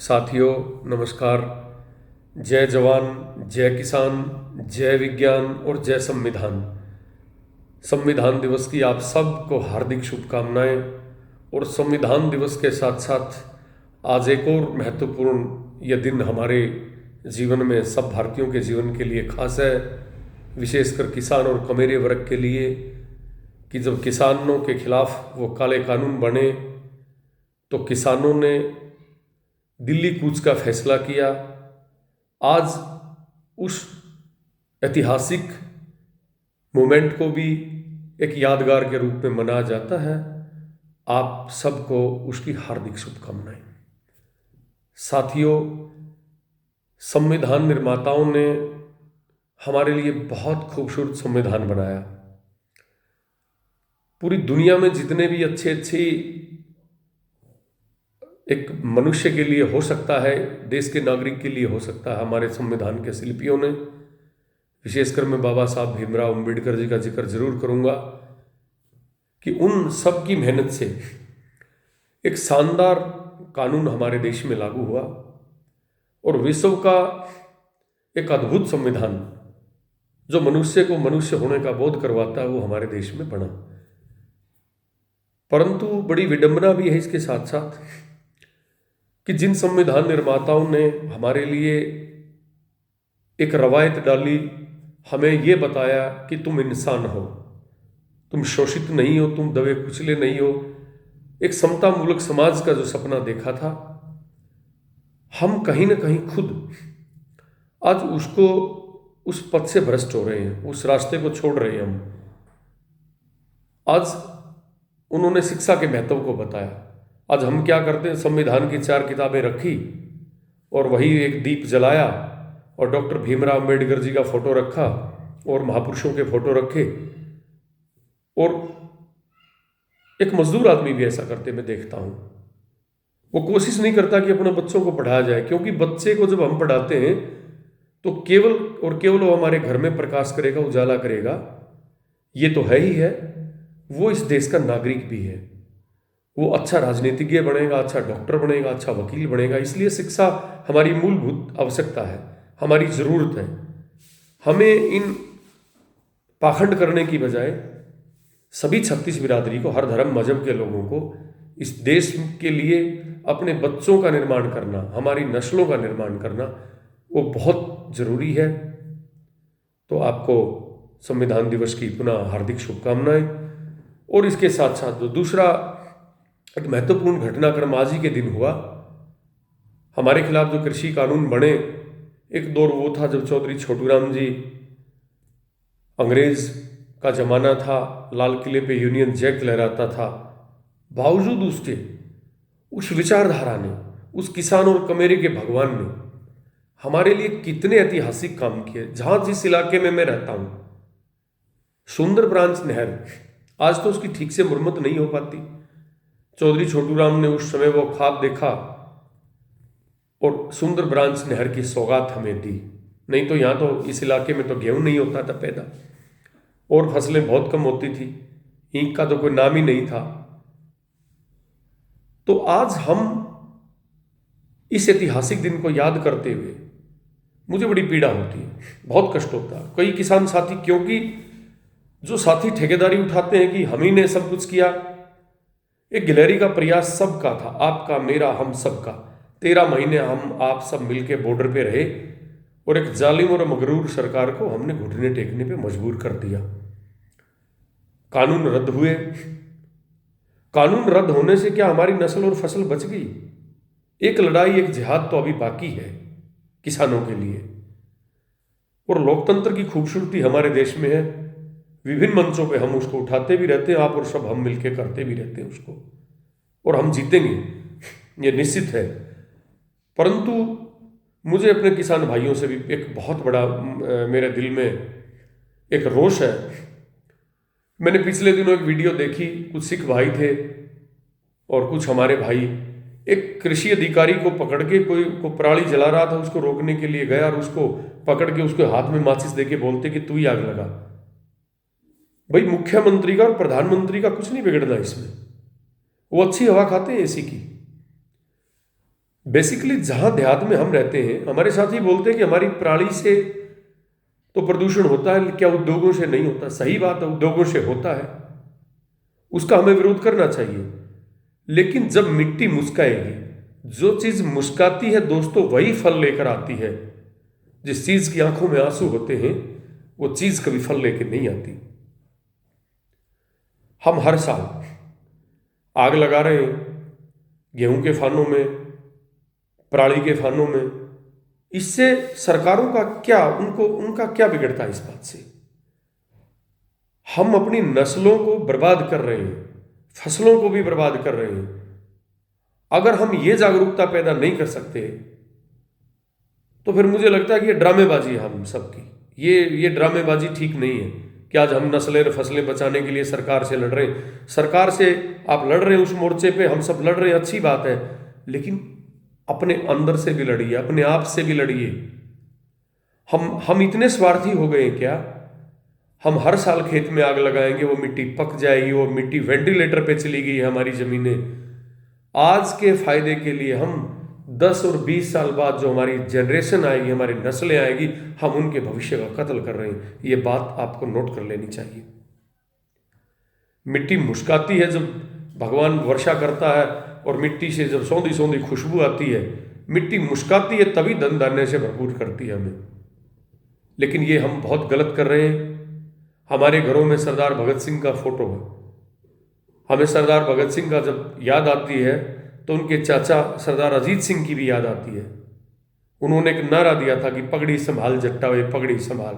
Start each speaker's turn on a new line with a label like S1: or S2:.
S1: साथियों नमस्कार। जय जवान, जय किसान, जय विज्ञान और जय संविधान। संविधान दिवस की आप सबको हार्दिक शुभकामनाएं। और संविधान दिवस के साथ साथ आज एक और महत्वपूर्ण यह दिन हमारे जीवन में, सब भारतीयों के जीवन के लिए खास है, विशेषकर किसान और कमेरे वर्ग के लिए, कि जब किसानों के खिलाफ वो काले कानून बने तो किसानों ने दिल्ली कूच का फैसला किया। आज उस ऐतिहासिक मोमेंट को भी एक यादगार के रूप में मनाया जाता है। आप सबको उसकी हार्दिक शुभकामनाएं। साथियों, संविधान निर्माताओं ने हमारे लिए बहुत खूबसूरत संविधान बनाया। पूरी दुनिया में जितने भी अच्छे एक मनुष्य के लिए हो सकता है, देश के नागरिक के लिए हो सकता है, हमारे संविधान के शिल्पियों ने, विशेषकर मैं बाबा साहब भीमराव अम्बेडकर जी का जिक्र जरूर करूंगा कि उन सब की मेहनत से एक शानदार कानून हमारे देश में लागू हुआ और विश्व का एक अद्भुत संविधान जो मनुष्य को मनुष्य होने का बोध करवाता है, वो हमारे देश में बना। परंतु बड़ी विडंबना भी है इसके साथ साथ कि जिन संविधान निर्माताओं ने हमारे लिए एक रवायत डाली, हमें ये बताया कि तुम इंसान हो, तुम शोषित नहीं हो, तुम दबे कुचले नहीं हो, एक समता मूलक समाज का जो सपना देखा था, हम कहीं ना कहीं खुद आज उसको उस पथ से भ्रष्ट हो रहे हैं, उस रास्ते को छोड़ रहे हैं हम। आज उन्होंने शिक्षा के महत्व को बताया। आज हम क्या करते हैं, संविधान की 4 किताबें रखी और वही एक दीप जलाया और डॉक्टर भीमराव अम्बेडकर जी का फोटो रखा और महापुरुषों के फोटो रखे। और एक मजदूर आदमी भी ऐसा करते मैं देखता हूं। वो कोशिश नहीं करता कि अपने बच्चों को पढ़ाया जाए, क्योंकि बच्चे को जब हम पढ़ाते हैं तो केवल और केवल वो हमारे घर में प्रकाश करेगा, उजाला करेगा, ये तो है ही है, वो इस देश का नागरिक भी है। वो अच्छा राजनीतिज्ञ बनेगा, अच्छा डॉक्टर बनेगा, अच्छा वकील बनेगा। इसलिए शिक्षा हमारी मूलभूत आवश्यकता है, हमारी ज़रूरत है। हमें इन पाखंड करने की बजाय सभी 36 बिरादरी को, हर धर्म मजहब के लोगों को इस देश के लिए अपने बच्चों का निर्माण करना, हमारी नस्लों का निर्माण करना, वो बहुत ज़रूरी है। तो आपको संविधान दिवस की पुनः हार्दिक शुभकामनाएं। और इसके साथ साथ जो दूसरा एक महत्वपूर्ण घटनाक्रम आज ही के दिन हुआ, हमारे खिलाफ जो कृषि कानून बने, एक दौर वो था जब चौधरी छोटूराम जी, अंग्रेज का जमाना था, लाल किले पे यूनियन जैक लहराता था, बावजूद उसके उस विचारधारा ने, उस किसान और कमेरे के भगवान ने हमारे लिए कितने ऐतिहासिक काम किए। जहां जिस इलाके में मैं रहता हूं, सुंदर ब्रांच नहर, आज तो उसकी ठीक से मुरम्मत नहीं हो पाती। चौधरी छोटूराम ने उस समय वो ख्वाब देखा और सुंदर ब्रांच नहर की सौगात हमें दी। नहीं तो यहाँ तो इस इलाके में तो गेहूं नहीं होता था पैदा, और फसलें बहुत कम होती थी, ईंख का तो कोई नाम ही नहीं था। तो आज हम इस ऐतिहासिक दिन को याद करते हुए मुझे बड़ी पीड़ा होती है, बहुत कष्ट होता है। कई किसान साथी, क्योंकि जो साथी ठेकेदारी उठाते हैं कि हम ही ने सब कुछ किया, एक गिलहरी का प्रयास सबका था, आपका, मेरा, हम सबका। 13 महीने हम आप सब मिलके बॉर्डर पे रहे और एक जालिम और मगरूर सरकार को हमने घुटने टेकने पे मजबूर कर दिया। कानून रद्द हुए। कानून रद्द होने से क्या हमारी नस्ल और फसल बच गई? एक लड़ाई, एक जिहाद तो अभी बाकी है किसानों के लिए। और लोकतंत्र की खूबसूरती हमारे देश में है। विभिन्न मंचों पे हम उसको उठाते भी रहते हैं, आप और सब हम मिलकर करते भी रहते हैं उसको, और हम जीतेंगे, ये निश्चित है। परंतु मुझे अपने किसान भाइयों से भी एक बहुत बड़ा मेरे दिल में एक रोष है। मैंने पिछले दिनों एक वीडियो देखी, कुछ सिख भाई थे और कुछ हमारे भाई एक कृषि अधिकारी को पकड़ के, कोई को पराली जला रहा था, उसको रोकने के लिए गया और उसको पकड़ के उसके हाथ में माचिस देके बोलते कि तू ही आग लगा। भाई, मुख्यमंत्री का और प्रधानमंत्री का कुछ नहीं बिगड़ना इसमें, वो अच्छी हवा खाते हैं एसी की। बेसिकली जहाँ देहात में हम रहते हैं, हमारे साथी बोलते हैं कि हमारी पराली से तो प्रदूषण होता है, क्या उद्योगों से नहीं होता? सही बात है, उद्योगों से होता है, उसका हमें विरोध करना चाहिए। लेकिन जब मिट्टी मुस्काएगी, जो चीज मुस्काती है दोस्तों वही फल लेकर आती है। जिस चीज की आंखों में आंसू होते हैं वो चीज कभी फल लेकर नहीं आती। हम हर साल आग लगा रहे हैं गेहूं के फानों में, पराली के फानों में। इससे सरकारों का क्या, उनका क्या बिगड़ता है इस बात से? हम अपनी नस्लों को बर्बाद कर रहे हैं, फसलों को भी बर्बाद कर रहे हैं। अगर हम ये जागरूकता पैदा नहीं कर सकते तो फिर मुझे लगता है कि ये ड्रामेबाजी है हम सबकी। ये ड्रामेबाजी ठीक नहीं है कि आज हम नस्लें फसलें बचाने के लिए सरकार से लड़ रहे हैं। सरकार से आप लड़ रहे हैं, उस मोर्चे पे हम सब लड़ रहे हैं, अच्छी बात है, लेकिन अपने अंदर से भी लड़िए, अपने आप से भी लड़िए। हम इतने स्वार्थी हो गए हैं क्या? हम हर साल खेत में आग लगाएंगे, वो मिट्टी पक जाएगी, वो मिट्टी वेंटिलेटर पे चली गई है हमारी जमीनें। आज के फायदे के लिए हम 10 और 20 साल बाद जो हमारी जनरेशन आएगी, हमारी नस्लें आएगी, हम उनके भविष्य का कत्ल कर रहे हैं। ये बात आपको नोट कर लेनी चाहिए। मिट्टी मुस्काती है जब भगवान वर्षा करता है, और मिट्टी से जब सौंधी सौंधी खुशबू आती है, मिट्टी मुस्काती है तभी धन धान्य से भरपूर करती है हमें। लेकिन ये हम बहुत गलत कर रहे हैं। हमारे घरों में सरदार भगत सिंह का फोटो है। हमें सरदार भगत सिंह का जब याद आती है तो उनके चाचा सरदार अजीत सिंह की भी याद आती है। उन्होंने एक नारा दिया था कि पगड़ी संभाल जट्टा वे पगड़ी संभाल।